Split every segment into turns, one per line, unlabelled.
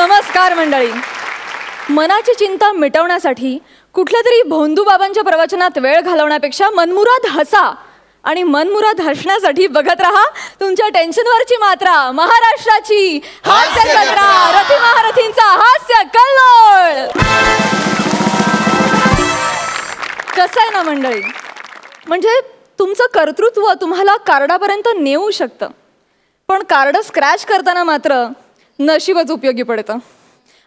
नमस्कार मंडळी. मनाची चिंता मिटवण्यासाठी कुठल्या तरी भोंदू बाबांच्या प्रवचनात वेळ घालवण्यापेक्षा मनमुराद हसा आणि मनमुराद हसण्यासाठी बघत रहा तुमच्या टेन्शनवरची मात्रा, महाराष्ट्राची हास्य जत्रा, रथी महारथींचा हास्य कल्लोळ. कसं आहे ना मंडळी, म्हणजे तुमचं कर्तृत्व तुम्हाला कार्डापर्यंत नेऊ शकतं, पण कार्ड स्क्रॅच करताना मात्र नशीबच उपयोगी पडतं.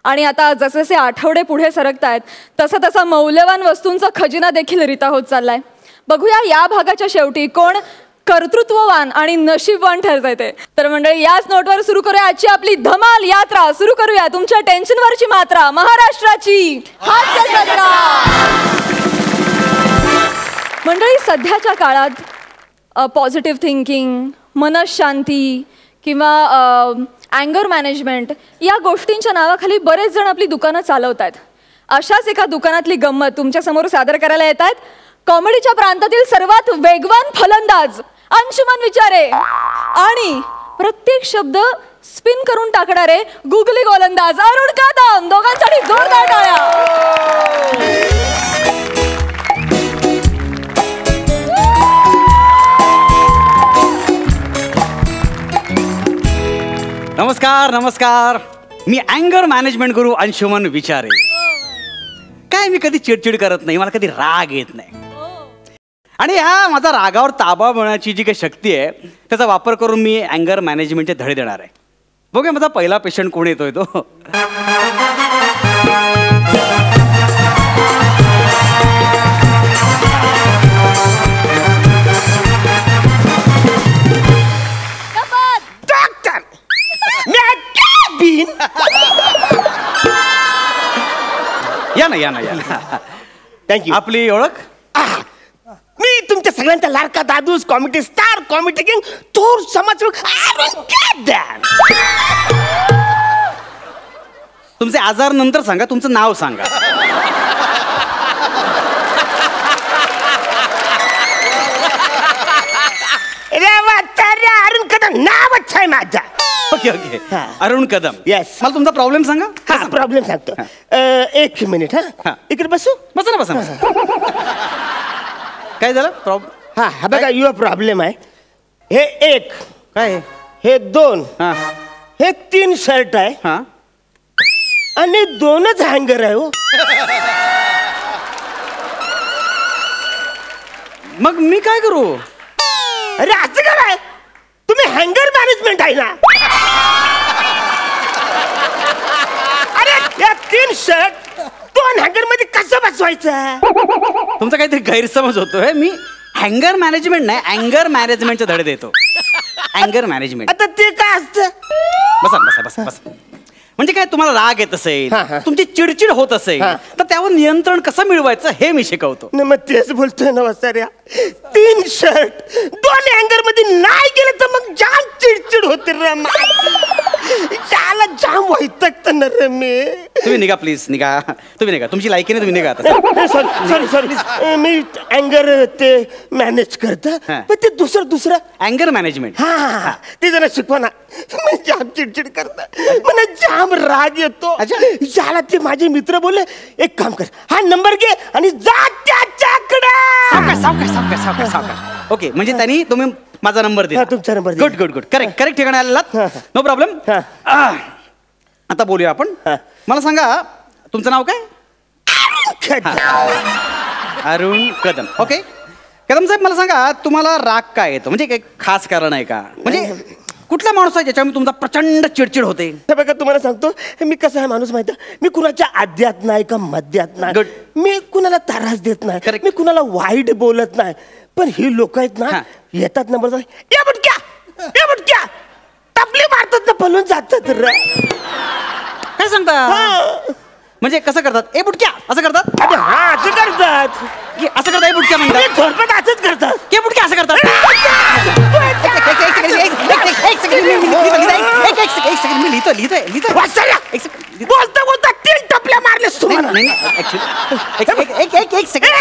आणि आता जसे जसे आठवडे पुढे सरकत आहेत तसं तसा मौल्यवान वस्तूंचा खजिना देखील रिता होत चाललाय. बघूया या भागाच्या शेवटी कोण कर्तृत्ववान आणि नशीबवान ठरत आहे ते. तर मंडळी, याच नोटवर सुरू करूया आजची आपली धमाल यात्रा. सुरू करूया तुमच्या टेन्शनवरची मात्रा, महाराष्ट्राची हास्य जत्रा. मंडळी, सध्याच्या काळात पॉझिटिव्ह थिंकिंग, मनशांती किंवा अँगर मॅनेजमेंट या गोष्टींच्या नावाखाली बरेच जण आपली दुकानं चालवत आहेत. अशाच एका दुकानातली गंमत तुमच्यासमोर सादर करायला येत आहेत कॉमेडीच्या प्रांतातील सर्वात वेगवान फलंदाज अंशुमन विचारे आणि प्रत्येक शब्द स्पिन करून टाकणारे गुगली गोलंदाज अरुण कदम. दोघांसाठी जोरदार टाळ्या.
नमस्कार नमस्कार. मी अँगर मॅनेजमेंट गुरु अंशुमन विचारे. काय मी कधी चिडचिड करत नाही, मला कधी राग येत नाही. आणि ह्या माझा रागावर ताबा मिळण्याची जी काही शक्ती आहे त्याचा वापर करून मी अँगर मॅनेजमेंटचे धडे देणार आहे. बघूया माझा पहिला पेशंट कोण येतोय तो. या ना या ना या ना.
थँक्यू.
आपली ओळख?
मी तुमच्या सगळ्यांचा लाडका दादूस, कॉमेडी स्टार, कॉमेडी किंग, थोर समाजसेवक अरुण कदम.
तुमचे आजार नंतर सांगा, तुमचं नाव सांगा.
अरुण कदम नावच आहे माझा.
Okay okay. Arun Kadam.
Yes.
मला तुमचा प्रॉब्लेम सांगा.
हा प्रॉब्लेम सांगतो. एक मिनिट. हा इकडे बसू.
बसा ना बसा ना. काय झालं प्रॉब्लेम?
हा हा बघा, युअर प्रॉब्लेम आहे. हे एक,
काय
हे दोन,
हा
हे तीन शर्ट आहे
हा
आणि दोनच हँगर आहे. हो
मग मी काय करू?
अरे असं काय, तुम्ही हँगर मॅनेजमेंट आहे ना. अरे या तीन शर्ट दोन हँगर मध्ये कसं बसवायचं?
तुमचा काहीतरी गैरसमज होतोय. मी हँगर मॅनेजमेंट नाही, अँगर मॅनेजमेंटचे धडे देतो. अँगर मॅनेजमेंट.
आता ते काय असतं?
बसा बसा बसा बसा. म्हणजे काय, तुम्हाला राग येत असेल, तुमची चिडचिड होत असेल तर त्यावर नियंत्रण कसं मिळवायचं हे मी शिकवतो.
मग तेच बोलतोय ना वसाऱ्या. तीन शर्ट दोन हँगर मध्ये नाही गेलं तर मग जाम चिडचिड होते रे. त्याला जाम वैतागत ना रे मी.
तुम्ही निघा प्लीज, निघा. तुम्ही निघा, तुमची लायकी नाही, तुम्ही निघा आता.
Sorry sorry. मी अँगर ते मॅनेज करतो, पण ते दुसरं
अँगर मॅनेजमेंट.
हा ते जरा शिकवा ना. मी जाम चिडचिड करता, मला जाम राग येतो. ज्याला ते माझे मित्र बोलले, एक काम कर, हा नंबर घे आणि जा त्याच्याकडे.
ओके, म्हणजे त्यांनी तुम्ही माझा नंबर दिला.
तुमचा number.
Good good good. Correct correct ठिकाणी आलेलात. No problem. आता बोलूया आपण. मला सांगा तुमचं नाव काय? अरुण कदम. ओके कदम साहेब, मला सांगा तुम्हाला राग काय येतो? म्हणजे काही खास कारण आहे का? म्हणजे कुठला माणूस आहे ज्याच्यामुळे तुमचा प्रचंड चिडचिड होते?
हे बघा, तुम्हाला सांगतो मी कसा आहे माणूस माहिती आहे. मी कुणाच्या आद्यात नाही का मध्यात नाही. मी कुणाला त्रास देत नाही, मी कुणाला वाईट बोलत नाही. पण ही लोक आहेत ना, येतात ना बोलतात, ए बुटक्या टपली मारतात ना, पळून जातात रे.
काय सांगता? म्हणजे कसं करतात? ए बुटक्या असं करतात?
हा असं करतात.
असं करतात? ए बुटक्या म्हणतात.
झोडपत असंच करतात.
के बुटक्या असं करतात?
बोलता बोलता तीन टप टपल्या मारलेस तू मला.
नाही एक सेकंड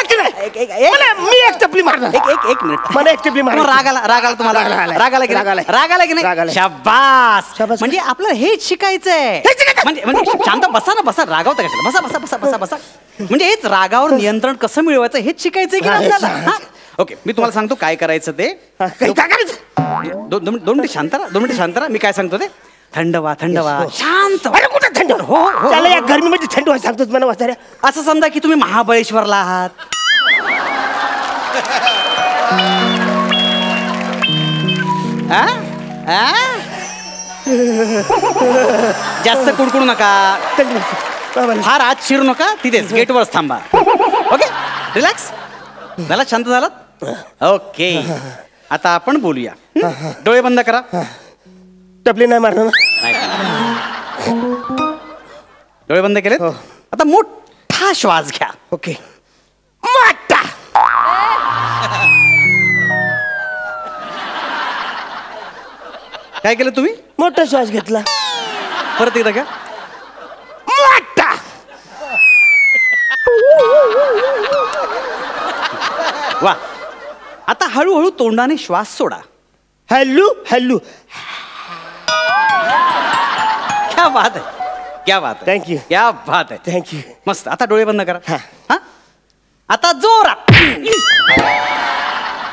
मी एक टपली मारणार.
एक मिनिट
मला एक टपली मार.
रागाला तुम्हाला रागाला की नाही? शाबास. म्हणजे आपलं हेच शिकायचंय. म्हणजे शांत बसा ना, बसा. रागावता कशाला? बसा बसा बसा बसा बसा. म्हणजे हेच रागावर नियंत्रण कसं मिळवायचं हेच शिकायचंय की नाही आपल्याला? ओके, मी तुम्हाला सांगतो काय करायचं ते.
काय करायचं?
दोन मिनिट शांत राहा. मी काय सांगतो ते. थंड व्हा शांत.
अरे कुठे थंड? हो त्याला या गरमीमध्ये थंड व्हायला सांगतोस मला वाचाऱ्या.
असं समजा की तुम्ही महाबळेश्वरला आहात. जास्त कुडकुडू नका, फार आत शिरू नका, तिथेच गेटवरच थांबा. ओके, रिलॅक्स झाला, शांत झालात? ओके, आता आपण बोलूया. डोळे बंद करा.
टपली नाही मारणार
ना? डोळे बंद केले. आता मोठा श्वास घ्या.
ओके. मोठा.
काय केलं तुम्ही?
मोठा श्वास घेतला.
परत एकदा घ्या.
मोठा.
वा. आता हळूहळू तोंडाने श्वास सोडा.
Hello hello.
क्या बात है, क्या बात है.
थँक्यू.
क्या बात है.
थँक्यू.
मस्त. आता डोळे बंद करा.
हा.
हा, आता जोरात.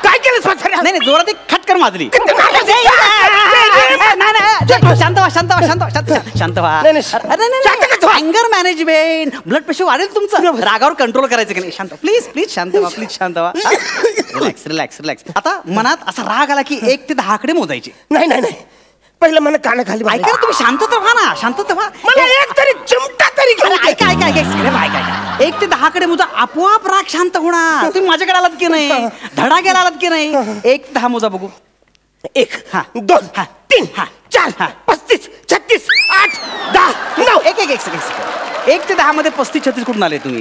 काय केलं?
नाही जोरात एक खटकर माजली. शांत व्हा. अँगर मॅनेजमेंट. ब्लड प्रेशर वाढेल तुमचं. रागावर कंट्रोल करायचं की नाही? शांत. प्लीज शांत व्हा. रिलॅक्स. आता मनात असा राग आला की 1 ते 10 कडे मोजायचे.
नाही पहिलं मला कानाखाली
ऐका ना, तुम्ही शांत व्हा ना. शांत व्हा.
मला एक तरी चिमटा तरी घेऊन.
ऐका 1 ते 10 कडे मोजा. आपोआप राग शांत होणार. तुम्ही माझ्याकडे आलात की नाही? धडा गेला आलात की नाही? 1 ते 10 मोजा बघू.
1 2 3 4 35 36 8 10 9.
एक सेकंड. 1 ते 10 मध्ये 35 36 कुठून आले तुम्ही?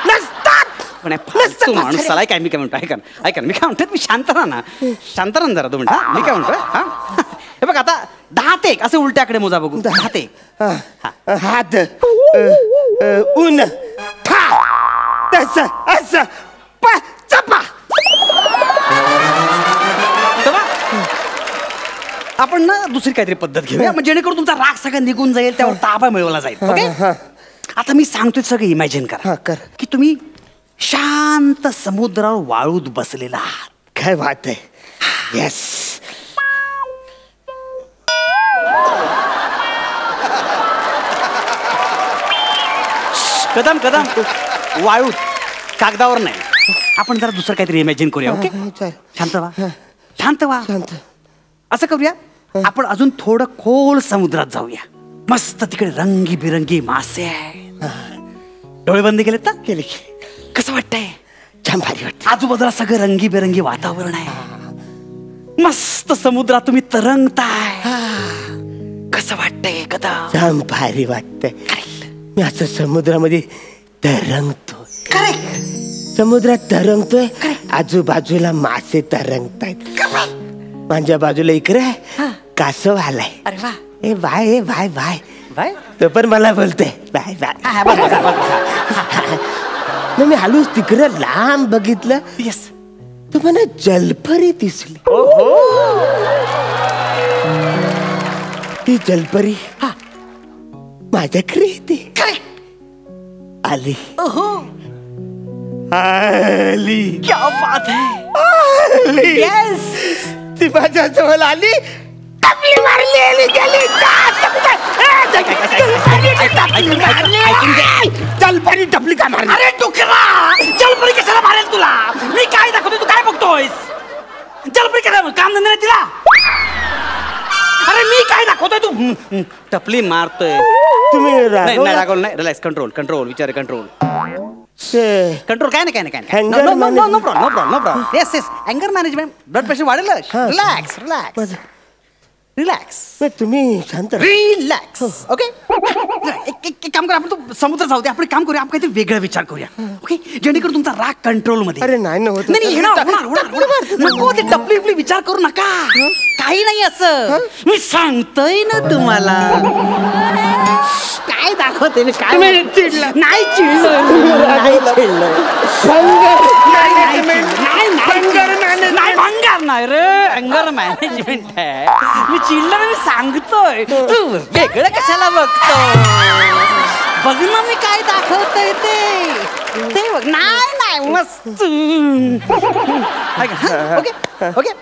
नसतात.
पण फालतू माणूस चला. काय मी काय म्हणतो? ऐका ना मी काय म्हणतो. मी शांत राहा ना जरा 2 मिनिट. मी काय म्हणतोय? हा, हे बघ आता 10 ते 1 असे उलट्याकडे मोजा बघू. 10 ते 1.
हात ऊन था तसं असं चपा.
आपण ना दुसरी काहीतरी पद्धत घेऊया, म्हणजे जेणेकरून तुमचा राग सगळा निघून जाईल, त्यावर ताबा मिळवला जाईल. ओके, आता मी सांगतोय सगळं इमॅजिन करा की तुम्ही शांत समुद्रावर वाळूत बसलेला आहात.
काय बात आहे. येस.
कदम वाळूत, कागदावर नाही. आपण जरा दुसरं काहीतरी इमॅजिन करूया. ओके, शांत व्हा. असं करूया, आपण अजून थोडं खोल समुद्रात जाऊया. मस्त तिकडे रंगीबिरंगी मासे आहे. डोळे बंद केलेत ना?
केले.
कसं वाटतंय?
छान भारी वाटत.
आजूबाजूला सगळं रंगीबेरंगी वातावरण आहे. मस्त समुद्रात तुम्ही तरंगताय. कसं वाटतंय? कदम
छान भारी वाटतंय. मी असं समुद्रामध्ये तरंगतो. समुद्रात तरंगतोय. आजूबाजूला मासे तरंगतायत. माझ्या बाजूला इकडे कासव आलाय.
अरे वा.
ए बाय बाय बाय बाय. तो पण मला बोलतोय बाय बाय. मग मी आलोच तिकडं लांब बघितलं.
येस,
तर मला जलपरी दिसली. ती जलपरी माझ्याकडे येते. आली. आली.
क्या बात है.
आली.
येस,
ती माझ्या जवळ आली. टपली मारली. गेली. जलपरी टपली का मारली?
अरे डुकरा, जलपरी कशाला मारेल तुला? मी काय दाखवतोय, तू काय बघतोयस? जलपरी कशाला काम धंदा नाही तिला? अरे मी काय दाखवतोय, तू टपली मारतोय.
तुम्ही
रागवलं नाही. रिलॅक्स. कंट्रोल विचार. कंट्रोल काय नाही. No problem. येस अँगर मॅनेजमेंट. ब्लड प्रेशर वाढेल. रिलॅक्स.
तुम्ही शांत
रिलॅक्स. ओके, एक काम करूया, आपण तो समुद्र जाऊ दे. आपण काम करूया, आपण काहीतरी वेगळा विचार करूया. ओके, जेणेकरून तुमचा राग कंट्रोल मध्ये.
अरे नाही ना होत.
नाही नको ते टपली विचार करू नका. काही नाही असं. मी सांगतोय ना तुम्हाला. काय दाखव दाखवते मी काय
तुम्ही चिडला.
नाही चिडलो नाही भंगार नाही रे अँगर मॅनेजमेंट आहे मी चिडलं मी सांगतोय तू वेगळं कशाला बघतो बघ ना मी काय दाखवतोय ते बघ नाही मस्त ओके ओके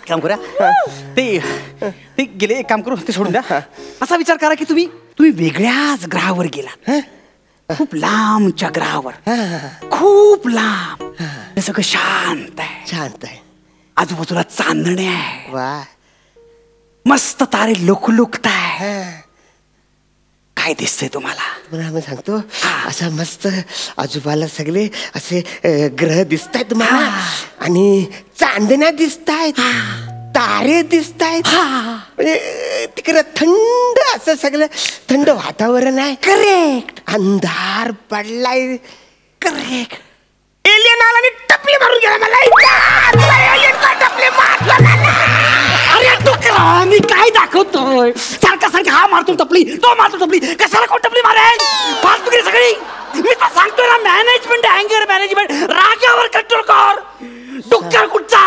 काम करूया ते गेले एक काम करू ते सोडून द्या असा विचार करा की तुम्ही वेगळ्याच ग्रहावर गेलात खूप लांबच्या ग्रहावर खूप लांब हे सगळं शांत आहे आजूबाजूला चांदणे आहे
वा
मस्त तारे लुकलुकताय काय दिसतंय तुम्हाला
आम्ही सांगतो असा मस्त आजूबाला सगळे असे ग्रह दिसतायत मला आणि चांदण्या दिसतायत तारे दिसतायत म्हणजे तिकडे थंड असं सगळं थंड वातावरण आहे
करेक्ट
अंधार पडलाय
करेक्ट
एलियन आला आणि टपली मारून गेला मला एलियन का टपली मारला
अरे डुकरा मी काय दाखवतोय सारखा हा मारतो टपली तो मारतो टपली कशाला कोण टपली मारेल फालतू सगळी मी तर सांगतोय ना मॅनेजमेंट अँगर मॅनेजमेंट रागावर कंट्रोल कर डुक्कर कुठचा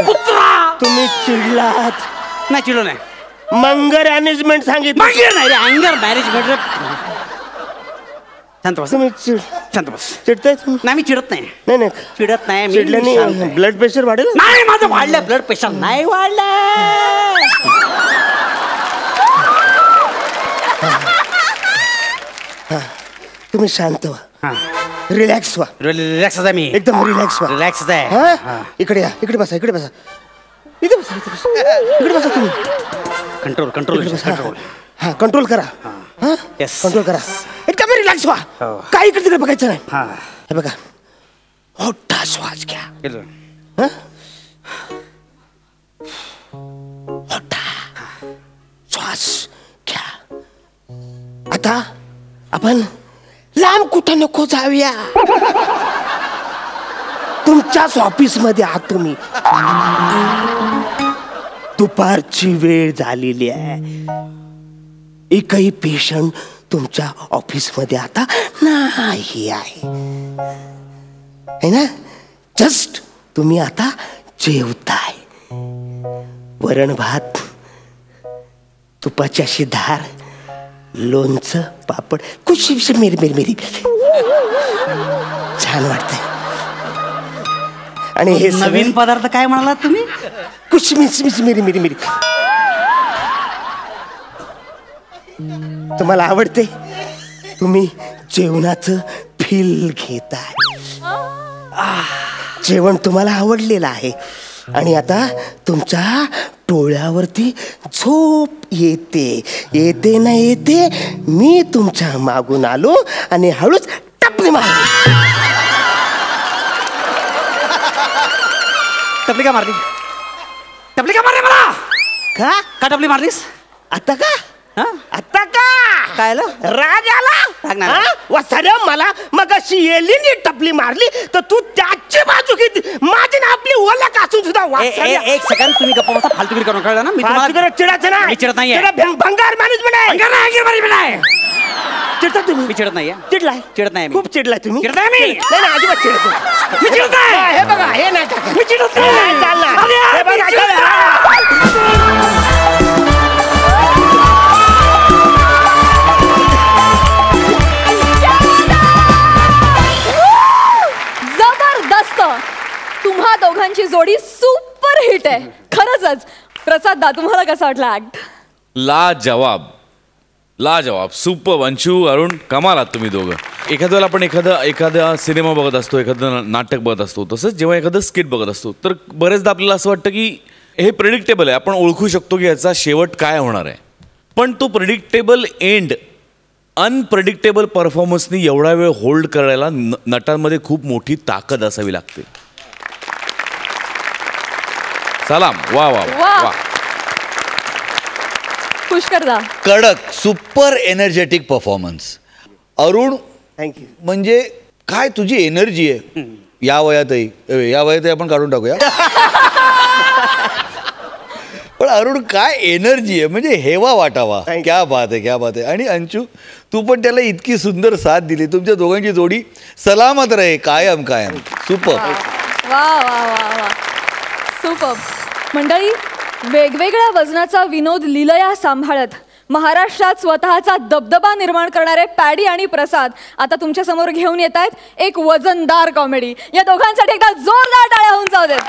कुत्रा
तुम्ही चिडलात
नाही चिडलो नाही
मंगर मॅनेजमेंट सांगितलं
नाही रे अँगर मॅनेजमेंट शांत बस
तुम्ही
शांत बस
चिडताय तुम्ही
नाही मी चिडत नाही
नाही नाही
चिडत नाही मी
चिडल्याने
शांत आहे.
ब्लड प्रेशर वाढेल
नाही माझं वाढलं ब्लड प्रेशर नाही वाढलं
तुम्ही शांत व्हा रिलॅक्स व्हा
रिलॅक्स आहे मी
एकदम रिलॅक्स व्हा
रिलॅक्स आहे
हा? इकडे या इकडे बसा इकडे बसा इथे बसा इकडे बसा तुम्ही
कंट्रोल कंट्रोल कंट्रोल
हा कंट्रोल करा हा
Yes.
कंट्रोल करा एकदम रिलॅक्स व्हा
हो.
काही इकडे तिकडे बघायचं नाही
हा
हे बघा मोठा श्वास घ्या
केलं.
हा? मोठा श्वास घ्या आता आपण लांब कुठं नको जाऊया तुमच्याच ऑफिस मध्ये आहात तुम्ही दुपारची वेळ झालेली आहे एकही पेशंट तुमच्या ऑफिस मध्ये आता नाही आहे ना जस्ट तुम्ही आता जेवताय वरण भात तुपाची अशी धार लोणचं पापड कुछ मेरी मेरी मेरी छान वाटतंय आणि हे
नवीन पदार्थ काय म्हणालात तुम्ही
कुछ मिस मेरी मेरी मेरी तुम्हाला आवडते तुम्ही जेवणाचं फील घेताय जेवण तुम्हाला आवडलेलं आहे आणि आता तुमच्या डोळ्यावरती झोप येते ना येते मी तुमच्या मागून आलो आणि हळूच टपली मारली
टपली का मारली टपली का मारली मला
का
का टपली मारलीस
आता का
हा?
आता का
काय आलं?
राग
राग नाही.
आला वसाऱ्या मला मग अशी एलिनी टपली मारली तर तू त्याची बाजू घेतली माझी ना आपली ओला कासून सुद्धा वासाऱ्या.
एक सेकंड तुम्ही गप्पा बसा फालतूगिरी करून कळलं ना मी
फालतू
तुम्हाला
करत चिडायचं नाही.
मी चिडत नाहीये.
चिडा भंगार मॅनेजमेंट आहे
अंगार नाही, अंगार management आहे.
चिडता तुम्ही
मी चिडत नाहीये
चिडलाय
चिडत नाही मी.
खूप चिडलाय तुम्ही
चिडत नाही मी.
नाही नाही, अजिबात चिडत नाही.
मी चिडत नाही.
हे बघा हे नाही टाका.
मी चिडत
हे
नाही.
नाही चालणार.
अरे यार,
हे बघा,
मी चिडत
चला.
जबरदस्त तुम्हा दोघांची जोडी सुपर हिट आहे खरंच प्रसाद दा तुम्हाला कसं वाटलं ऍक्ट
लाजवाब सुपर वंशू अरुण कमाल आहात तुम्ही दोघं एखाद्या वेळेला आपण एखादा सिनेमा बघत असतो एखादं नाटक बघत असतो तसंच जेव्हा एखादं स्किट बघत असतो तर बरेचदा आपल्याला असं वाटतं की हे प्रेडिक्टेबल आहे आपण ओळखू शकतो की याचा शेवट काय होणार आहे पण तो प्रेडिक्टेबल एंड अनप्रेडिक्टेबल परफॉर्मन्सनी एवढा वेळ होल्ड करायला नटांमध्ये खूप मोठी ताकद असावी लागते सलाम वा वा
वा.
वा
पुष्कर दा
कडक super energetic performance Arun
thank you
म्हणजे काय तुझी एनर्जी आहे या वयातही आपण काढून टाकूया पण अरुण काय एनर्जी आहे, म्हणजे हेवा वाटावा.
Thank you.
क्या बात आहे, क्या बात आहे. आणि अंशू तू पण त्याला इतकी सुंदर साथ दिली. तुमच्या दोघांची जोडी सलामत रहे कायम कायम. सुपर.
वा वा वा वा सुपर. मंडळी, वेगवेगळ्या वजनाचा विनोद लीलया सांभाळत महाराष्ट्रात स्वतःचा दबदबा निर्माण करणारे पॅडी आणि प्रसाद आता तुमच्या समोर घेऊन येत आहेत एक वजनदार कॉमेडी. या दोघांसाठी एकदा जोरदार टाळ्या होऊन जाऊ देत.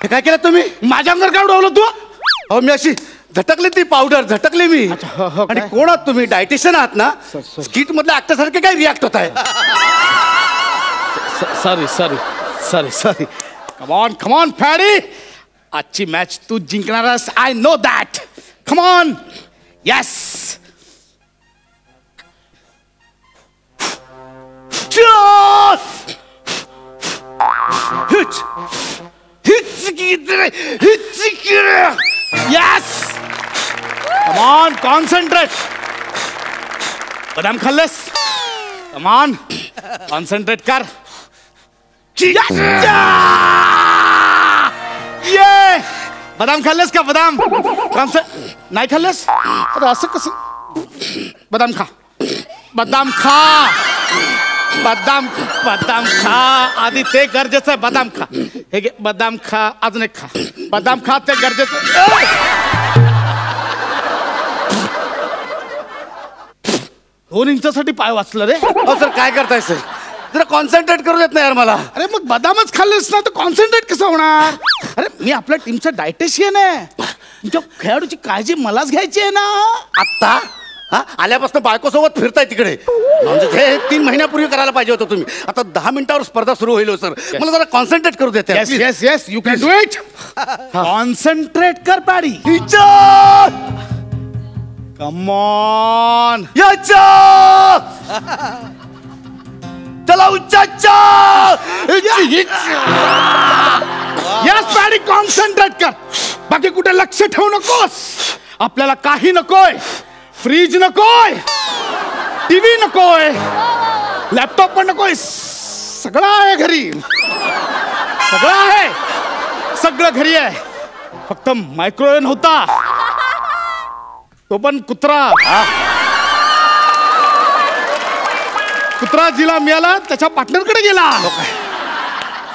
हे काय केलं तुम्ही?
माझ्या अंगावर काय उडवलं तू?
अहो मी अशी झटकली ती पावडर झटकली मी. आणि कोण आहात तुम्ही? डायटिशियन आहात ना? स्किट मधल्या ऍक्टरसारखे काय रिॲक्ट होत आहे?
Sorry sorry sorry sorry. Come on Faddy, आजची मॅच तू जिंकणारस. I know that. Come on. Yes. Yes! Come on, concentrate. बदाम खाल्लंस? Come on, concentrate कर. ये बदाम खाल्लंस का? बदाम नाही खाल्लंस? अरे असं कसं? बदाम खा. बदाम खा. बदाम खा. आधी ते गरजेचं आहे. बदाम खा. हे घे बदाम खा. अजून एक खा. बदाम खा, ते गरजेचं. 2 इंचासाठी पाय वाचलं रे.
अहो सर काय करताय सर? जरा कॉन्सन्ट्रेट करू देत नाही यार मला.
अरे मग बदामच खाल्लेस ना तर कॉन्सन्ट्रेट कसं होणार? अरे मी आपल्या टीमचा डायटेशियन आहे. तुमच्या खेळाडूची काळजी मलाच घ्यायची आहे ना.
आत्ता हा आल्यापासून बायकोसोबत फिरताय तिकडे. म्हणजे हे 3 महिन्यापूर्वी करायला पाहिजे होतं तुम्ही. आता 10 मिनिटावर स्पर्धा सुरू होईल सर. मला जरा कॉन्सन्ट्रेट करू देते.
Yes yes yes you can do it. Concentrate कर पॅडी. Come on.
चला उच्चा.
यस पॅडी, कॉन्सन्ट्रेट कर. बाकी कुठे लक्ष ठेवू नकोस. आपल्याला काही नकोय. फ्रीज नकोय, टीव्ही नकोय, लॅपटॉप पण नकोय. सगळं आहे घरी. सगळं आहे. सगळं घरी आहे. फक्त मायक्रोवेव्ह नव्हता. तो पण कुत्रा. कुत्रा जिला मिळाला त्याच्या पार्टनरकडे गेला.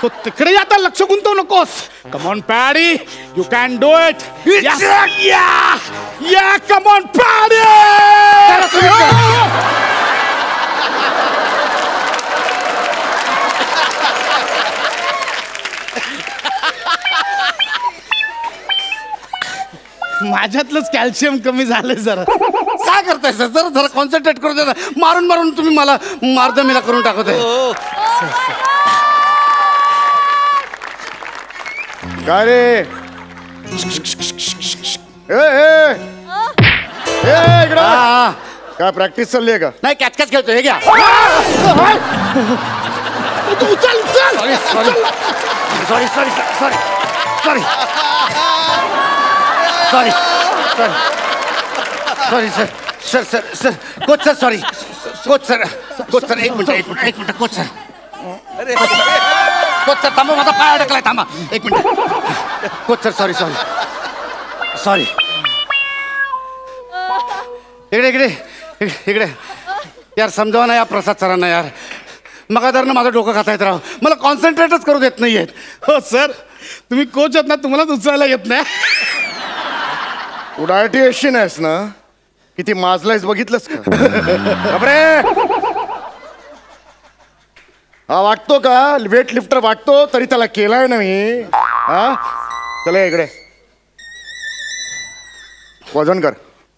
तो तिकडे आता लक्ष गुंतवू नकोस. Come on paddy, you can do it. या कम ऑन पॅडी. माझ्यातलंच कॅल्शियम कमी झालंय जरा.
काय करताय सर? जरा कॉन्सन्ट्रेट करू देता. मारून मारून तुम्ही मला मारदमिला करून टाकत आहे.
काय रे? इकडं काय प्रॅक्टिस चालली आहे का?
नाही कॅच कॅच खेळतो. हे घ्या.
तू चल चल.
Sorry sorry sorry sorry sorry sorry sir sir sir sir coach sir sorry coach sir coach sir. एक minute coach sir. Coach sir थांबा, माझा पाय अडकलाय. थांबा 1 minute. Coach sir sorry sorry sorry. इकडे इकडे इकडे यार समजावा ना या प्रसाद सरांना यार. मगादरनं माझं डोकं खाता येत राव. मला कॉन्सन्ट्रेटच करू देत नाहीयेत.
हो सर, तुम्ही कोच आहेत ना, तुम्हालाच उचलायला येत नाही.
तू डायटिशियन आहेस ना? किती माजलायस बघितलंस का? अरे हा वाटतो का वेट लिफ्टर वाटतो? तरी त्याला केलाय ना मी. हा चला इकडे वजन कर.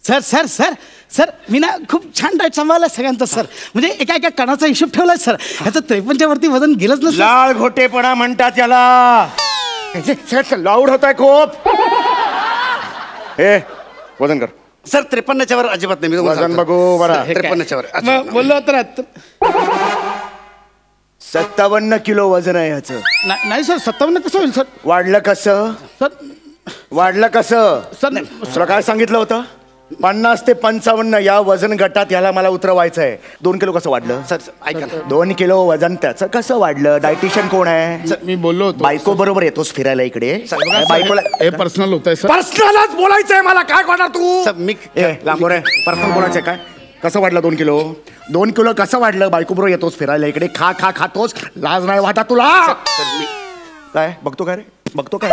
सर सर सर सर मी ना खूप छान डाएट सांभाळलाय सगळ्यांचा सर. म्हणजे एका एका कणाचा हिशोब ठेवलाय सर. ह्याचं 53च्या वरती वजन गेलंच नसतं.
लाळ घोटेपणा म्हणतात याला. लाऊड होत आहे खूप.
ए वजन कर.
सर 53च्या वर अजिबात नाही. मी तुम्हाला
वजन
सांगतो.
बघू बरा.
53च्या वर
मग बोललो तर
57 किलो वजन आहे ह्याचं.
नाही सर 57 कसं होईल सर?
वाढलं कसं?
सर
वाढलं कसं?
सर
तुला काय सांगितलं होतं? 50 ते 55 या वजन गटात याला मला उतरवायचं आहे. 2 किलो कसं वाढलं?
सर ऐका ना.
2 किलो वजन त्याचं कसं वाढलं? डायटिशियन कोण आहे?
मी बोललो होतो.
बायको बरोबर येतोस फिरायला इकडे.
बघा,
बायकोला
हे पर्सनल होत आहे सर.
पर्सनलच बोलायचंय मला. काय करणार तू?
सर मी
लांबोर आहे. पर्सनल बोलायचंय काय? कसं वाढलं 2 किलो? 2 किलो कसं वाढलं? बायको बरोबर येतोस फिरायला इकडे. खातोस. लाज नाही वाटत तुला? काय बघतो काय रे? बघतो काय?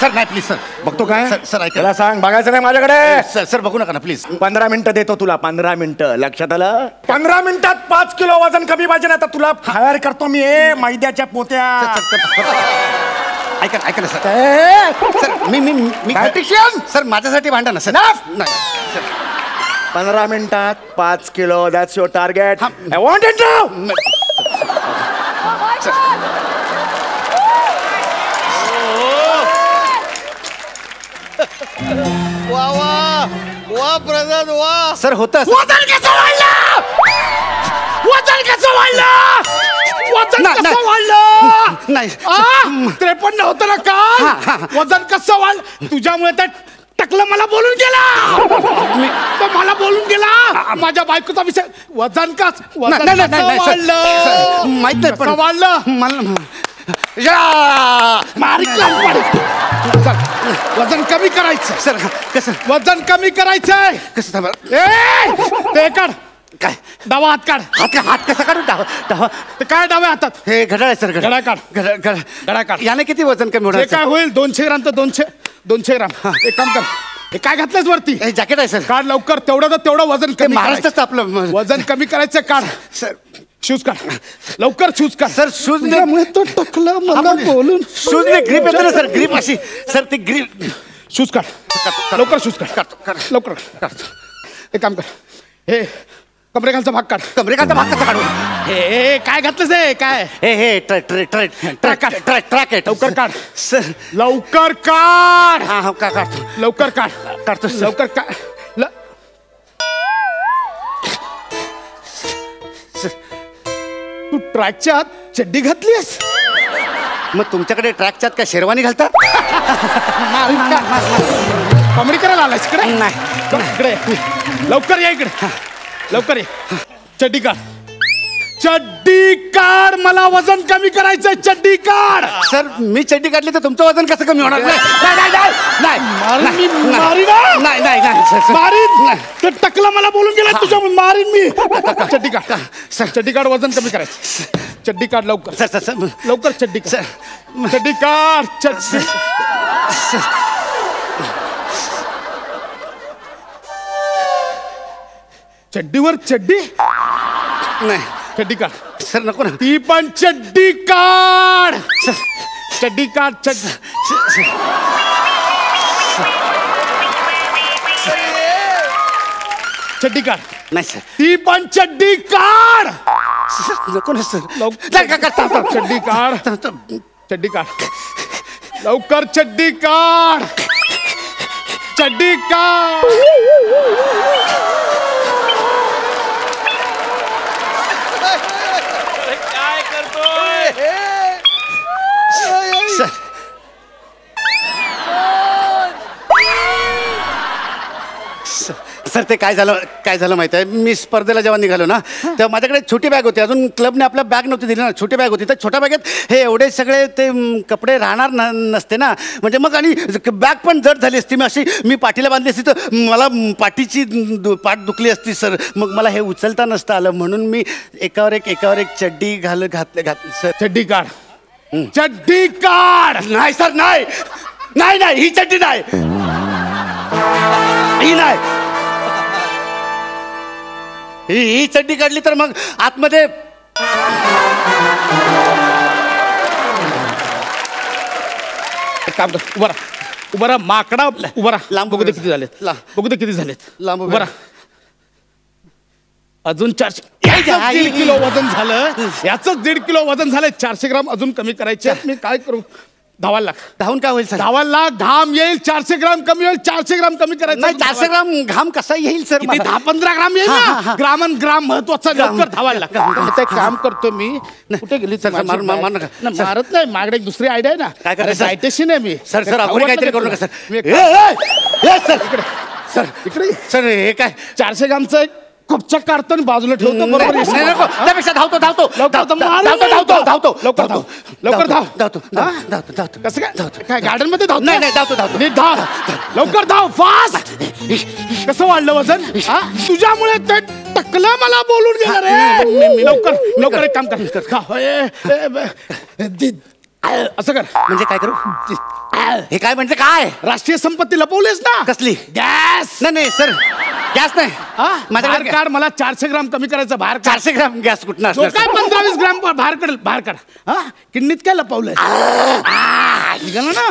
सर नाही प्लीज सर.
बघतो काय?
सर ऐका.
त्याला सांग बघायचं नाही माझ्याकडे.
सर बघू नका ना प्लीज.
15 मिनिटं देतो तुला. 15 मिनिटं लक्षात आलं? 15 मिनिटात 5 किलो वजन कमी पाहिजे ना. तर तुला फायर करतो मी मैद्याच्या पोत्या.
ऐका ना सर. सर मी
डायटिशियन
सर माझ्यासाठी भांडा ना सर. नाही सर.
15 मिनिटात 5 kilo. That's your target. I want it now.
वा प्रसाद वा.
सर होतं
वजन कसं वाढलं? वजन कसं वाढलं? वजन
नाही,
कसं
नाही.
वाढलं?
नाही
53 होतं ना काल. वजन कसं वाढ? तुझ्यामुळे त्या टकलं मला बोलून गेला. तो मला बोलून गेला. माझ्या बायकोचा विषय. वजन कसं
नाही, नाही, नाही, नाही, सर.
वाढलं?
सर, माहित नाही पण-
कसं वाढलं?
मला
सर, वजन कमी करायचं.
सर कसं
वजन कमी करायचंय.
कसं थांबा.
ए ते काढ.
काय
डावा हात काढ.
हात कसा काढू डावा डावा.
ते काय डाव्या हातात?
हे घड्याळ आहे सर.
घड्याळ काढ. घड्याळ
घड्याळ
काढ.
याने किती वजन कमी
ते
होणार
काय होईल? 200 ग्राम तर 200 ग्राम. एक काम कर. हे काय घातलंयस वरती?
हे जॅकेट आहे सर.
काढ लवकर. तेवढं वजन
ते
कमी
महाराष्ट्राचं
करायचं.
आपलं
वजन कमी करायचं. काढ
सर.
शूज काढ. लवकर शूज काढ.
सर शूज
त्यामुळे तो टकला मला बोलून
शूज ने ग्रीप येते ना सर. ग्रीप अशी सर ती ग्रीप.
शूज काढ. लवकर शूज काढ.
काढ.
लवकर काढ. एक काम कर. हे कमरेखालचा भाग काढ.
कमरेखालचा भाग कसा काढू?
हे काय घातलंस? हे काय?
हे ट्रॅक आहे.
लवकर काढ.
सर
लवकर काढ.
हा का काढतो.
लवकर काढ.
काढतो सर.
लवकर काढ. तू ट्रॅकच्या आत चड्डी घातलीस?
मग तुमच्याकडे ट्रॅकच्या आत काय शेरवानी घालतात?
कॉमेडी करायला आलास इकडे?
नाही.
इकडे लवकर या इकडे. लवकर ये. चड्डी काढ. चड्डी काढ. मला वजन कमी करायचंय. चड्डी काढ.
सर मी चड्डी काढली तर तुमचं वजन कसं कमी होणार? नाही
मारीन. ते टकला मला बोलून गेला तुझ्या. मारीन मी. चड्डी काढ. चड्डी काढ. वजन कमी करायचं. चड्डी काढ लवकर.
सर सर
लवकर चड्डी काढ. चड्डी काढ. चड्डी. चड्डीवर चड्डी
नाही
चड्डी काढ.
सर नको ना.
ती पण चड्डी काढ. चड्डी काढ. चड्डी काढ.
नाही सर.
ती पण चड्डी काढ.
नको ना सर.
चड्डी काढ. चड्डी काढ. लवकर चड्डी काढ. चड्डी काढ.
काय करतोय?
सर ते काय झालं माहिती आहे? मी स्पर्धेला जेव्हा निघालो ना तेव्हा माझ्याकडे छोटी बॅग होती. अजून क्लबने आपल्या बॅग नव्हती दिली ना. छोटी बॅग होती. तर छोट्या बॅगेत हे एवढे सगळे ते कपडे राहणार नसते ना. म्हणजे मग आणि बॅग पण जड झाली असती. मी पाठीला बांधली असती तर मला पाठीची पाठ दुखली असती सर. मग मला हे उचलता नसतं आलं. म्हणून मी एकावर एक चड्डी घातली सर.
चड्डी काढ. चड्डी काढ.
नाही सर. नाही ही चड्डी नाही. ही नाही. ही चड्डी काढली तर मग आतमध्ये
काम कर. उभा राहा. माकडा उभा राहा.
लांब
बघू दे किती झालेत. बघू दे किती झालेत.
लांब
उभा राहा. अजून 400. 1.5 किलो वजन झालं. याच 1.5 किलो वजन झालं. 400 ग्राम अजून कमी करायचे. मी काय करू? धावायला लाग.
धावून काय होईल सर?
धावायला लाग, घाम येईल, 400 ग्राम कमी होईल, 400 ग्राम कमी करायचं.
नाही 400 ग्राम घाम कसा येईल सर?
10-15 ग्राम येईल ना. ग्रामन ग्राम महत्वाचा. लवकर धावायला लाग. आता एक काम करतो मी. कुठे गेली
सर?
मारत नाही. माझ्याकडे एक दुसरी आयडिया आहे ना.
काय करायचं?
डायटेशियन आहे मी.
सर आपण काहीतरी करू नका सर. सर
इकडे
सर हे काय?
400 ग्रामचं एक कपचा काढतो आणि बाजूला ठेवतो. बरोबर आहे.
त्यापेक्षा धावतो
लवकर कसं काय गार्डन मध्ये धावतो?
नाही धावतो
नीट धाव. लवकर धाव. फास्ट. कसं वाढलं वजन? तुझ्यामुळे ते टकलं मला बोलून गेलं रे. लवकर एक काम कर. असं कर.
म्हणजे काय करू? हे काय म्हणजे काय?
राष्ट्रीय संपत्ती लपवलीस ना.
कसली?
गॅस.
नाही सर गॅस नाही.
बाहेर काढ. मला 400 ग्राम कमी करायचं. बाहेर
400 ग्राम गॅस कुठं
काय 15-20 ग्राम बाहेर काढ. किडनीत काय लपवलंय? निघालं ना.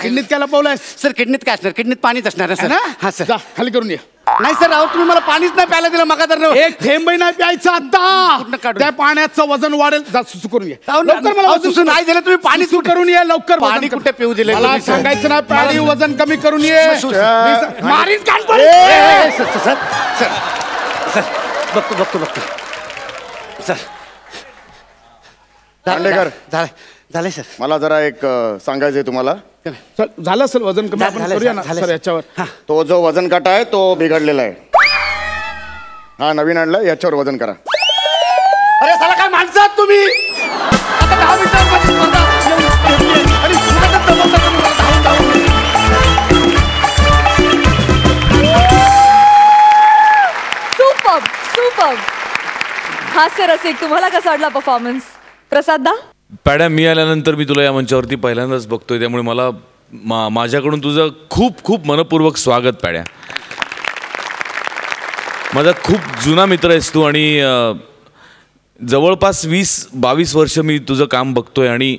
किडनीत काय लपवलंय?
सर किडनीत काय असणार? किडनीत पाणीच असणार सर. हा सर.
खाली करून ये.
नाही सर अहो तुम्ही मला पाणीच नाही प्यायला दिलं. मगा तर
एक थेंबही नाही प्यायचं आता. त्या पाण्याचं वजन वाढेल. जा सुसू करून ये.
लवकर मला सुसू नाही दिलं तुम्ही. पाणी
सुसू करून ये लवकर.
पाणी कुठे पिऊ दिले?
मला सांगायचं ना. पाणी वजन कमी करून ये. मारीन कान पण.
सर बघतो सर.
दांडेकर
झालंय सर.
मला जरा एक सांगायचंय तुम्हाला.
झालं असेल वजन कमी. आपण करूया ना सर याच्यावर.
तो जो वजन काटा आहे तो बिघडलेला आहे. हा नवीन आणलाय. याच्यावर वजन करा.
अरे साला काय माणसं आहात तुम्ही? आता 10 मिनिटांमध्ये
सुपर. हास्य रसिक, तुम्हाला कसा वाटला परफॉर्मन्स? प्रसाद दा.
पॅड्या मी आल्यानंतर मी तुला या मंचावरती पहिल्यांदाच बघतोय, त्यामुळे मला माझ्याकडून तुझं खूप खूप मनपूर्वक स्वागत. पॅड्या माझा खूप जुना मित्र आहेस तू आणि जवळपास 20-22 वर्ष मी तुझं काम बघतोय आणि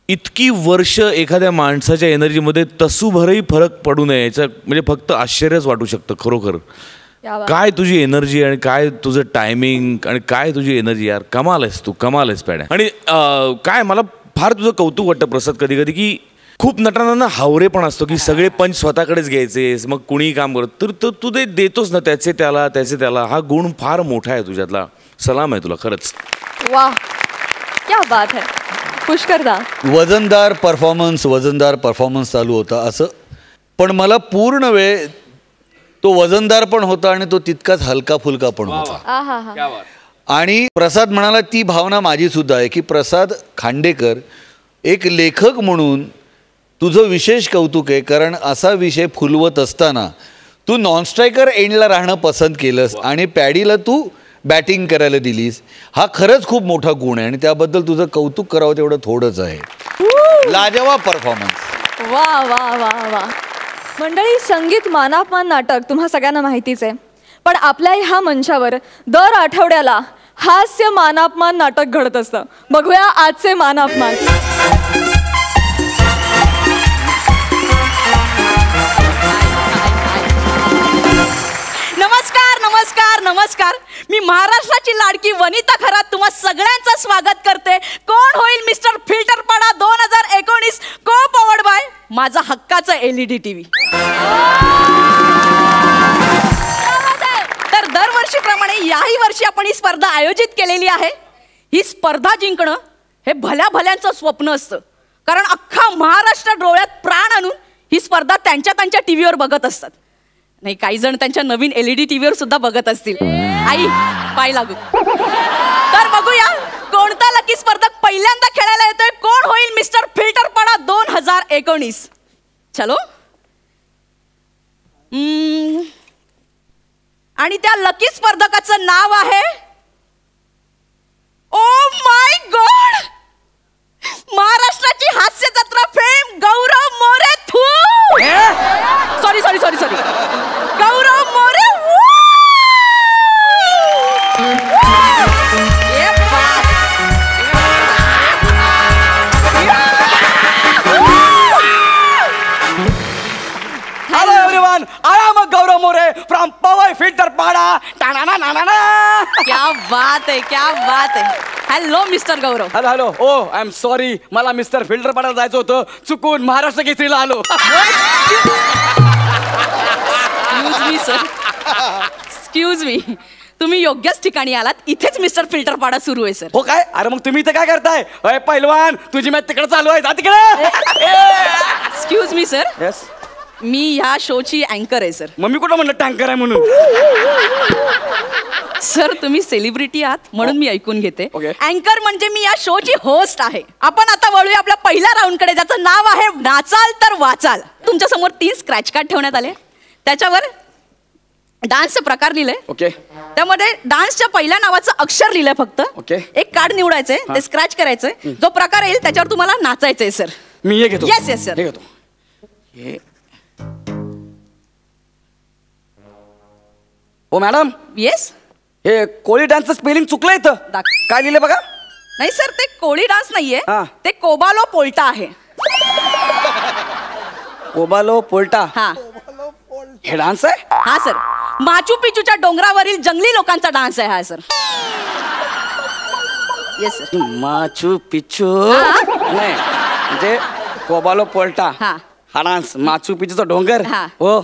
इतकी वर्ष एखाद्या माणसाच्या एनर्जीमध्ये तसूभरही फरक पडू नये याचं म्हणजे फक्त आश्चर्यच वाटू शकतं. खरोखर काय तुझी एनर्जी आणि काय तुझं टायमिंग आणि काय तुझी एनर्जी. यार कमाल आहेस तू. कमाल आहेस पॅड्या. आणि काय मला फार तुझं कौतुक वाटतं प्रसाद कधी कधी की खूप नटांना हावरे पण असतो की सगळे पंच स्वतःकडेच घ्यायचे. मग कुणीही काम करत तर तू ते देतोस ना त्याचे त्याला. हा गुण फार मोठा आहे तुझ्यातला. सलाम आहे तुला खरंच.
वाह क्या बात है. पुष्कर दा.
वजनदार परफॉर्मन्स चालू होता असं, पण मला पूर्ण वेळ तो वजनदार पण होता आणि तो तितकाच हलका फुलका पण होता. आणि प्रसाद म्हणाला ती भावना माझी सुद्धा आहे की प्रसाद खांडेकर एक लेखक म्हणून तुझं विशेष कौतुक आहे. कारण असा विषय फुलवत असताना तू नॉनस्ट्रायकर एंडला राहणं पसंत केलंस आणि पॅडीला तू बॅटिंग करायला दिलीस. हा खरंच खूप मोठा गुण आहे आणि त्याबद्दल तुझं कौतुक करावं तेवढं थोडंच आहे. लाजवाब परफॉर्मन्स.
वा वा वा वा. मंडळी, संगीत मानापमान नाटक तुम्हा सगळ्यांना माहितीच आहे, पण आपल्या ह्या मंचावर दर आठवड्याला हास्य मानापमान नाटक घडत असतं. बघूया आजचे मानापमान.
नमस्कार नमस्कार नमस्कार. मी महाराष्ट्राची लाडकी वनिता खरात तुम्हा सगळ्यांचं स्वागत करते. कोण होईल मिस्टर फिल्टरपाडा 2019 को पॉवर्ड बाय माझा हक्काचा LED TV. तर दरवर्षीप्रमाणे याही वर्षी आपण ही स्पर्धा आयोजित केलेली आहे. ही स्पर्धा जिंकणं हे भल्या भल्यांचं स्वप्न असतं, कारण अख्खा महाराष्ट्र डोळ्यात प्राण आणून ही स्पर्धा त्यांच्या टीव्हीवर बघत असतात. नाही, काही जण त्यांच्या नवीन LED टीव्हीवर सुद्धा बघत असतील. आई पाय लागू. तर बघूया कोणता लकी स्पर्धक पहिल्यांदा खेळायला येतोय. कोण होईल मिस्टर फिल्टरपाडा 2019. चलो. आणि त्या लकी स्पर्धकाचं नाव आहे, ओ माय गॉड, महाराष्ट्राची हास्य जत्रा fame Gaurav More. Sorry Gaurav More.
Hello everyone, I am Gaurav More from Powai Filterpada.
क्या बात है, क्या बात है. Hello mister Gaurav.
Hello hello. Oh I am sorry, मला मिस्टर फिल्टर पाडायला जायचं होतं, चुकून महाराष्ट्र केसरीला आलो.
एक्सक्यूज मी, तुम्ही योग्यच ठिकाणी आलात. इथेच मिस्टर फिल्टर पाडा सुरू आहे सर.
हो काय? अरे मग तुम्ही इथे काय करताय? अय पहिलवान, तुझी मॅच तिकडे चालू आहे, जा तिकडे.
Excuse me sir.
येस.
मी ह्या शोची अँकर आहे सर.
मग मी कुठं म्हणलं टँकर आहे म्हणून?
सर तुम्ही सेलिब्रिटी आहात म्हणून मी ऐकून घेते.
Okay.
अँकर म्हणजे मी या शोची होस्ट आहे. आपण आता वळूया आपल्या पहिल्या राऊंड कडे, ज्याचं नाव आहे नाचाल तर वाचाल. तुमच्या समोर 3 स्क्रॅच कार्ड ठेवण्यात आले. त्याच्यावर डान्सचे प्रकार लिहिले.
ओके.
त्यामध्ये डान्सच्या पहिल्या नावाचं अक्षर लिहिलंय फक्त.
Okay.
एक कार्ड निवडायचंय, ते स्क्रॅच करायचंय. जो प्रकार येईल त्याच्यावर तुम्हाला नाचायचंय सर.
मी हे घेतो.
Yes yes sir.
हे घेतो. हे हो मॅडम.
येस.
हे कोळी डान्सचं स्पेलिंग चुकलं इथं. काय लिहिलं बघा?
नाही सर, ते कोळी डान्स नाहीये,
हा.
ते कोबालो पोल्टा आहे.
कोबालो पोल्टा.
हा
हे डान्स आहे?
हा सर, माचू पिचूच्या डोंगरावरील जंगली लोकांचा डान्स आहे हा sir. Yes sir.
Machu Picchu
हा.
नाही, म्हणजे कोबालो पोल्टा
हा.
हा डान्स. माचू पिचूचा डोंगर.
हा.
हो,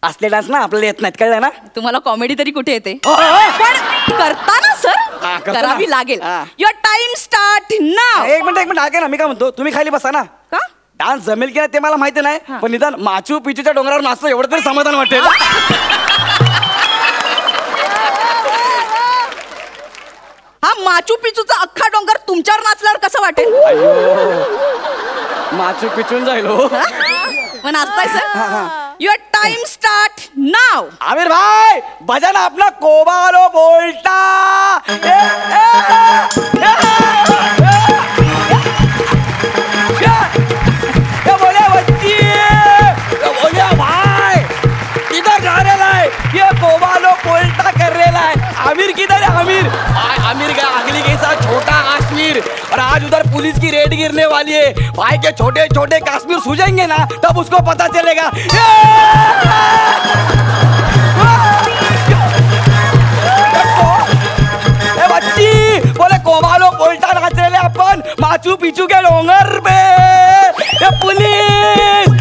असले डान्स ना आपल्याला येत नाहीत, कळलं ना?
तुम्हाला कॉमेडी तरी कुठे येते?
हो, हो, हो.
पण करताना
हा,
सर
करतो ना.
करावी लागेल.
हा.
युअर टाइम स्टार्ट नाव.
एक मिनिट ऐका ना, मी काय म्हणतो, तुम्ही खाली बसा ना.
का?
डान्स जमेल की नाही ते मला माहिती नाही, पण निदान माचू पिचूच्या डोंगरावर नाचतो एवढं तरी समाधान वाटेल.
हा माचू पिचूचा अख्खा डोंगर तुमच्यावर नाचल्यावर कसं वाटेल?
माचू पिचून जाईल हो.
मग नाचताय सर? युअर टाइम स्टार्ट नाव.
आमिर भाई भजन अपना कोबालो बोलता. बोले बच्ची, बोले भाई किधर जा रहा है? ये कोबालो बोलता कर रहा है. आमिर किधर है? आमिर आमिर का अगली के साथ छोटा काश्मीर, और आज उधर पुलिस की रेड गिरने वाली है. भाई के छोटे छोटे काश्मीर सूझेंगे ना, तब उसको पता चलेगा. बच्ची बोले कोबालो पोल्टा नाच रहे अपन माचू पिचू के डोंगर पे. ये पुलिस.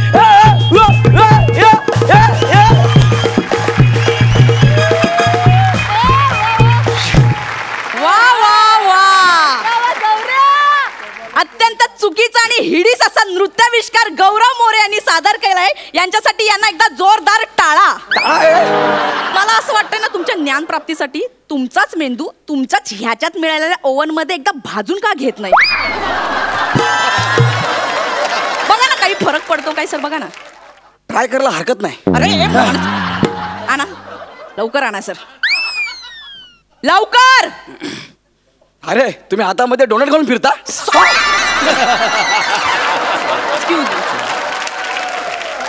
अत्यंत चुकीचा आणि हिडीस असा नृत्याविष्कार गौरव मोरे यांनी सादर केलाय. यांच्यासाठी यांना एकदा जोरदार टाळा. मला असं वाटतं ना, तुमच्या ज्ञान प्राप्तीसाठी तुमचाच मेंदू तुमच्याच ह्याच्यात मिळालेल्या ओव्हन मध्ये एकदा भाजून का घेत नाही? बघा ना काही फरक पडतो काय सर? बघा ना.
ट्राय करायला हरकत नाही.
अरे आणा लवकर, आणा सर लवकर.
अरे तुम्ही हातामध्ये डोनट घालून फिरता?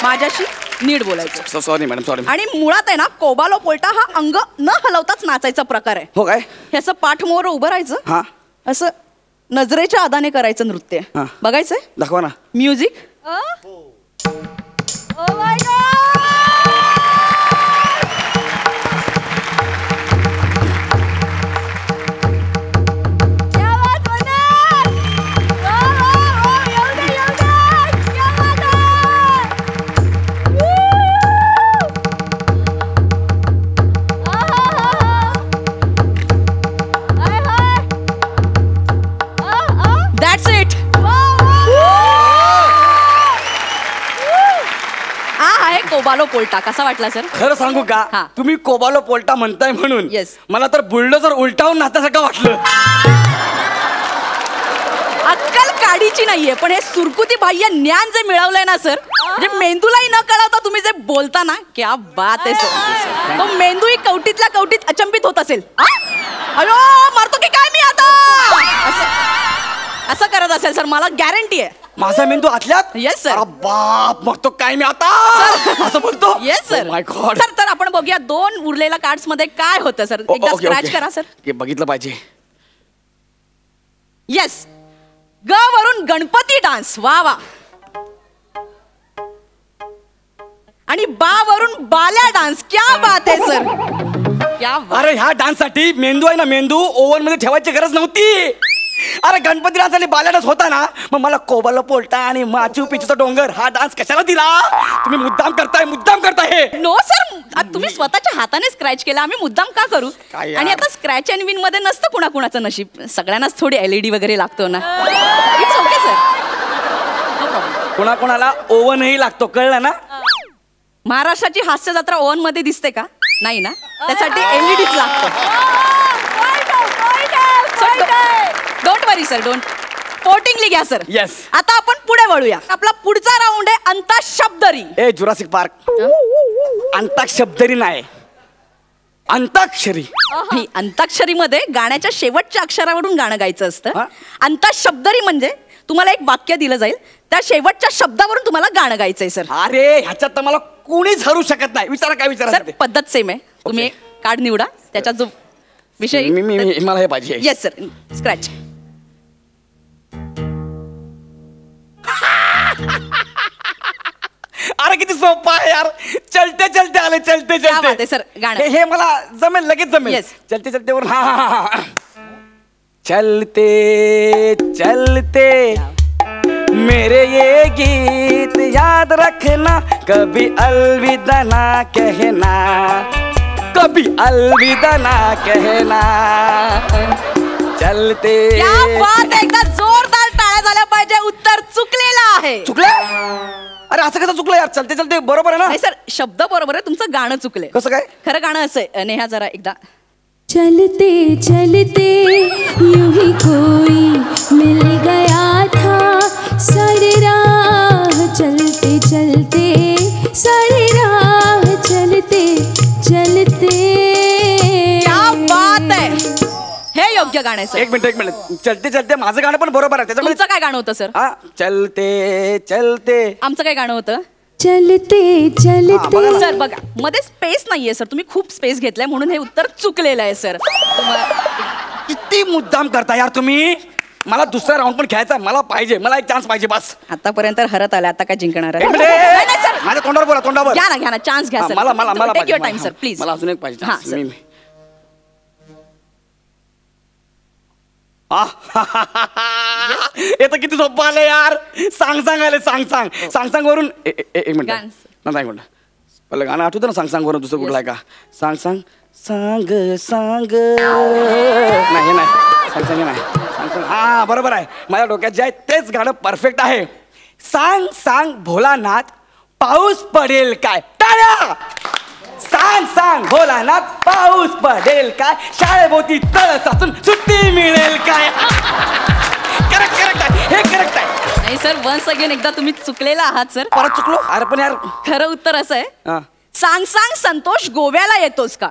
माझ्याशी नीट बोलायचं.
Sorry madam, sorry.
आणि मुळात आहे ना, कोबालो पोल्टा हा अंग न हलवताच नाचायचा प्रकार आहे.
हो काय?
ह्याचं पाठमोहर उभं राहायचं.
हा.
असं नजरेच्या आदाने करायचं नृत्य.
हा.
बघायचंय?
दाखवा ना.
म्युझिक. That's it. आहे कोबालो पोल्टा. कसा वाटला सर?
खरं सांगू
हा.
का, तुम्ही कोबालो पोल्टा म्हणताय म्हणून
Yes.
मला तर बुलडोझर उलटावून नाचासारखं वाटलं.
अक्कल काडीची नाहीये, पण हे सुरकुती बाह्य ज्ञान जे मिळवलंय ना सर, म्हणजे मेंदूलाही न कळवता तुम्ही जे बोलता ना, क्या बात आहे सर. तो मेंदूही कवटीतल्या कवटीत अचंबित होत असेल. अयो मारतो की काय मी आता? असं करत असेल सर, मला गॅरंटी आहे.
माझा मेंदू आतल्यात?
Yes, sir.
अरे बाप, मग तो काय मी आता असं बोलतो?
Yes sir.
My god.
Sir तर आपण बघूया 2 उरलेल्या कार्ड्स मध्ये काय होतं सर. एकदा स्क्रॅच करा सर.
हे बघितलं पाहिजे.
येस. ग वरून गणपती डान्स. वा वा. आणि बा वरून बाल्या डान्स. क्या बात आहे सर,
अरे ह्या डान्स साठी मेंदू आहे ना, मेंदू ओव्हन मध्ये ठेवायची गरज नव्हती. अरे गणपती डान्स बाल्या डान्स होता ना, मग मला कोबाला पोलटा आणि माचू पिचूचा डोंगर हा डान्स कशाला दिला? तुम्ही मुद्दाम करताय हे.
नो सर, तुम्ही स्वतःच्या हाताने स्क्रॅच केला, आम्ही मुद्दाम का करू? आणि आता स्क्रॅच अँड विन मध्ये नसतं कुणाकुणाचं नशीब, सगळ्यांनाच थोडी LED वगैरे लागतो ना. It's okay sir.
कोणाकोणाला ओव्हनही लागतो, कळलं ना?
महाराष्ट्राची हास्य जत्रा ओव्हन मध्ये दिसते का? नाही ना, त्यासाठी LEDच लागतं. Don't worry sir, don't. पोटिंगली घ्या सर.
येस.
आता आपण पुढे वळूया. आपला पुढचा राऊंड आहे अंताक्षरी.
ए जुरासिक पार्क. अंताक्षरी नाही, अंताक्षरी.
अंताक्षरी मध्ये गाण्याच्या शेवटच्या अक्षरावरून गाणं गायचं असतं. अंताक्षरी म्हणजे तुम्हाला एक वाक्य दिलं जाईल, त्या शेवटच्या शब्दावरून तुम्हाला गाणं गायचंय सर.
अरे ह्याच्यात तर मला कोणीच हरू शकत नाही. विचारा काय विचारा.
सर पद्धत सेम आहे. तुम्ही एक कार्ड निवडा, त्याच्यात जो विषय.
मला हे पाहिजे.
Yes sir. स्क्रॅच.
अरे किती सोपं आहे यार. चलते चलते आले, चलते चलते.
सर गाणं
हे मला जमेल, लगेच जमेल.
येस.
चलते चलते वर. हा. चलते चलते मेरे ये गीत याद रखना, कभी अलविदा ना कहना, कभी अलविदा ना कहना. चलते.
क्या बात आहे. एकदा जोरदार टाळ्या झाल्या पाहिजे. उत्तर चुकलेलं आहे.
चुकलं? अरे असं कसं चुकलं यार? चलते चलते बरोबर आहे ना?
नाही सर, शब्द बरोबर आहे, तुमचं गाणं चुकलंय.
कसं काय?
खरं गाणं असं आहे. नेहा जरा एकदा.
चलते चलते यूं ही कोई मिल गया था, सारी राह चलते चलते, सारी राह चलते चलते.
क्या बात आहे. हे योग्य गाणं आहे सर.
एक मिनिट. चलते चलते माझं गाणं पण बरोबर आहे. त्याच्यामध्ये
तुमचं काय गाणं होतं सर?
चलते चलते.
आमचं काय गाणं होतं?
चलते चलते.
सर बघा, मध्ये स्पेस नाहीये सर, तुम्ही खूप स्पेस घेतलाय म्हणून हे उत्तर चुकलेलं आहे सर.
किती मुद्दाम करता यार तुम्ही. मला दुसरा राऊंड पण खेळायचा, मला पाहिजे, मला एक चान्स पाहिजे बस.
आतापर्यंत हरत आला, आता काय जिंकणार आहे?
माझ्या तोंडावर बोला, तोंडावर.
घ्या ना चान्स घ्या सर.
मला
take your time sir please.
मला अजून एक पाहिजे.
हा सर.
हे तर किती सोपं आलं यार. सांग आले, सांग वरून. एक मिनिट नाही म्हणलं, पहिलं गाणं आठवतं ना सांग वरून. दुसरं कुठलं आहे का? सांग सांग नाही, नाही. हा बरोबर आहे. माझ्या डोक्यात जे आहे तेच गाणं परफेक्ट आहे. सांग भोलानाथ पाऊस पडेल काय? टाळ्या. सांग भोलानाथ पाऊस पडेल काय? शाळेभोवती तळ साचून सुट्टी मिळेल काय? करेक्ट आहे, हे करेक्ट आहे.
नाही सर, वन्स अगेन एकदा तुम्ही चुकलेला आहात सर.
परत चुकलो? अरे पण यार
खरं उत्तर असं आहे. सांग संतोष गोव्याला येतोस का?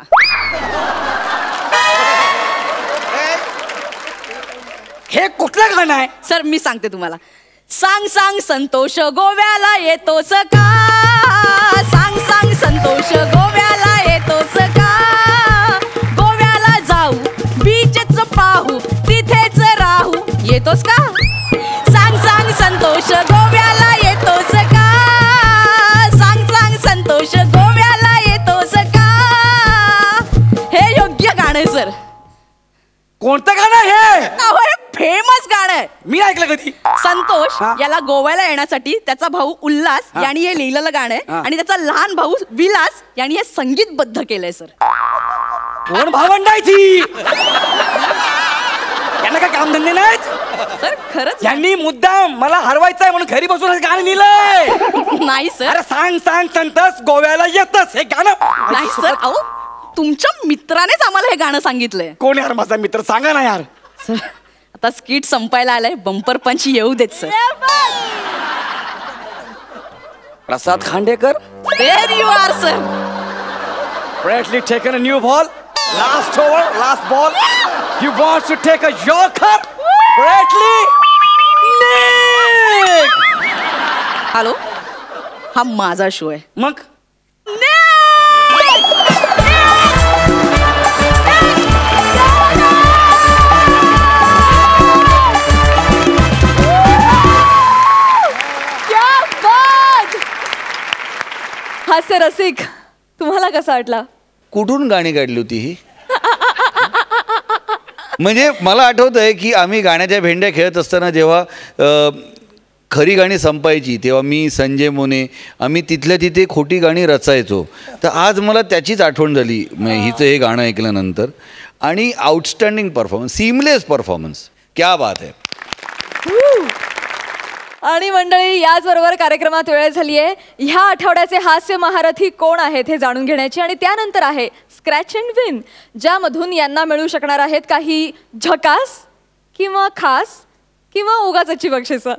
हे कुठलं गाणं आहे
सर? मी सांगते तुम्हाला. सांग संतोष गोव्याला येतोस का? सांग संतोष गोव्याला येतोस का? गोव्याला जाऊ, बीचच पाहू, तिथेच राहू, येतोस का? सांग संतोष गोव्याला येतोस का? सांग संतोष गोव्याला येतोस का? हे योग्य गाणं आहे सर.
कोणतं गाणं हे?
फेमस गाणं आहे.
मी ऐकलं कधी.
संतोष याला गोव्याला येण्यासाठी त्याचा भाऊ उल्हास यांनी हे लिहिलेलं गाणं आहे आणि त्याचा लहान भाऊ विलास यांनी हे संगीतबद्ध केलंय सर.
कोण भावंडायची? यांना काय कामधंदे नाहीत
सर? खरंच
यांनी मुद्दाम मला हरवायचंय म्हणून घरी बसून गाणं लिहिलंय.
नाही सर.
अरे सांग संतोष गोव्याला येतस हे गाणं
नाही सर. अहो, तुमच्या मित्रानेच आम्हाला हे गाणं सांगितलंय.
कोण यार माझा मित्र? सांगा ना यार.
सर आता स्किट संपायला आलाय, बंपर पंच येऊ देत sir.
Prasad Khandekar.
There you are sir.
Bradley taking a new ball. Last over, last ball. He wants to take a yorker. Bradley. Nick.
Hello, हा माझा शो आहे.
मग
हास्य रसिक, तुम्हाला कसा वाटला?
कुठून गाणी काढली होती ही? म्हणजे मला आठवत आहे की आम्ही गाण्याच्या भेंड्या खेळत असताना जेव्हा खरी गाणी संपायची तेव्हा मी, संजय मोने आम्ही तिथल्या तिथे खोटी गाणी रचायचो. तर आज मला त्याचीच आठवण झाली हिचं हे गाणं ऐकल्यानंतर. आणि आउटस्टँडिंग परफॉर्मन्स, सीमलेस परफॉर्मन्स, क्या बात आहे.
आणि मंडळी, याचबरोबर कार्यक्रमात वेळ झाली आहे ह्या आठवड्याचे हास्य महारथी कोण आहेत हे जाणून घेण्याची. आणि त्यानंतर आहे स्क्रॅच अँड विन, ज्यामधून यांना मिळू शकणार आहेत काही झकास किंवा खास किंवा उगाचची बक्षिसं.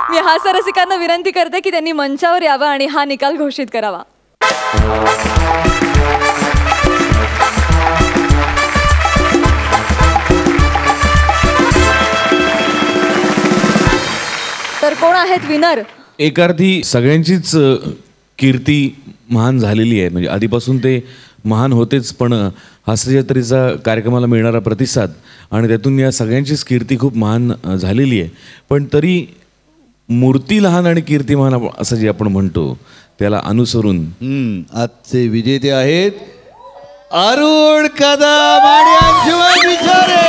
मी हास्य रसिकांना विनंती करते की त्यांनी मंचावर यावं आणि हा निकाल घोषित करावा. तर कोण आहेत विनर?
एक अर्थी सगळ्यांचीच कीर्ती महान झालेली आहे. म्हणजे आधीपासून ते महान होतेच, पण हास्यजत्रेचा कार्यक्रमाला मिळणारा प्रतिसाद आणि त्यातून या सगळ्यांचीच कीर्ती खूप महान झालेली आहे. पण तरी मूर्ती लहान आणि कीर्ती महान असं जे आपण म्हणतो त्याला अनुसरून
आजचे विजेते आहेत अरुण कदम आणि अंशुमन विचारे.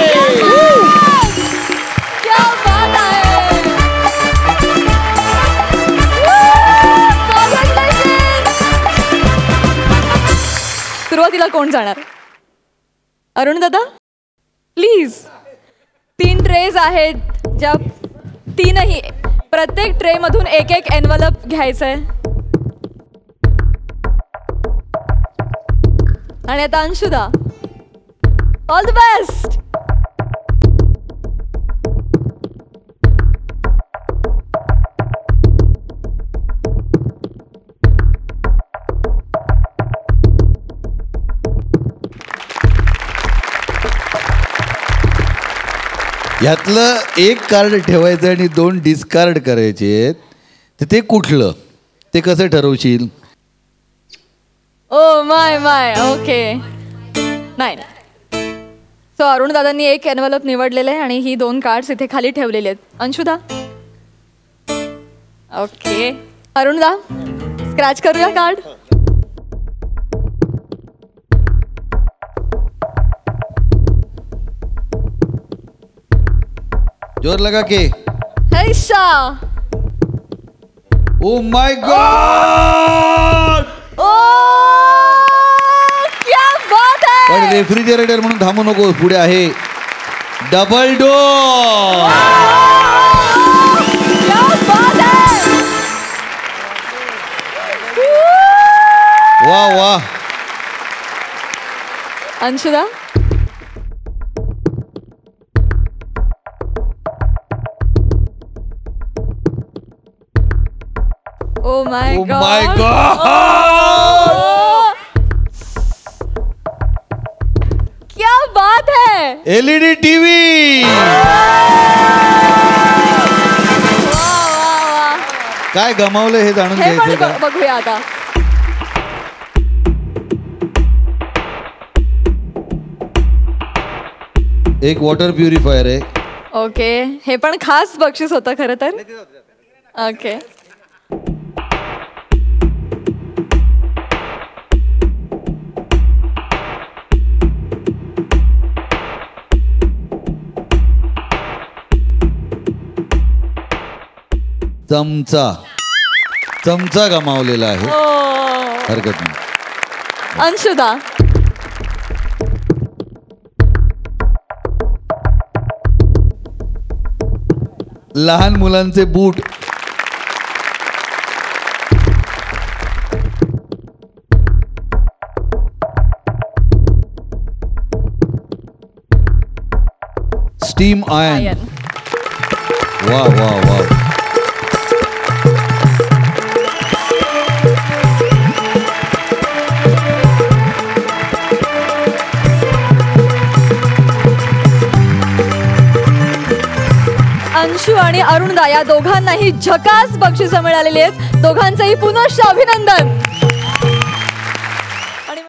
सुरुवातीला कोण जाणार? अरुण दादा प्लीज. 3 ट्रेज आहेत, ज्या 3ही प्रत्येक ट्रे मधून एक एक एनवलप घ्यायचंय. आणि आता अंशुदा, ऑल द बेस्ट.
यातलं एक कार्ड ठेवायचं आणि 2 डिस्कार्ड करायचे आहेत, तर ते कुठलं ते कसं ठरवशील?
Oh my my, okay. नाही. सो अरुण दादांनी एक एनवलप निवडलेलं आहे आणि ही 2 कार्ड्स इथे खाली ठेवलेले आहेत. अंशुदा, ओके. अरुणदा, स्क्रॅच करूया कार्ड.
जोर लगा के.
हैशा.
Oh my God.
ओ क्या बात है.
पण रेफ्रिजरेटर म्हणून थांबू नको, पुढे आहे डबल डोर.
क्या बात है.
वाह वाह.
अंशुदा, Oh my
Oh
God.
my God.
क्या बात है.
LED TV. काय गमावलं हे जाणून घ्यायचं का?
बघूया आता.
एक वॉटर प्युरिफायर आहे.
ओके, हे पण खास बक्षीस होतं खरं तर. ओके.
चमचा गमावलेला आहे. हरकत नाही.
अंशुदा,
लहान मुलांचे बूट. Steam ion. वा वा वा.
अंशू आणि अरुणदा या दोघांनाही झकास बक्षिसं मिळालेली आहेत. दोघांचंही पुनश्च अभिनंदन.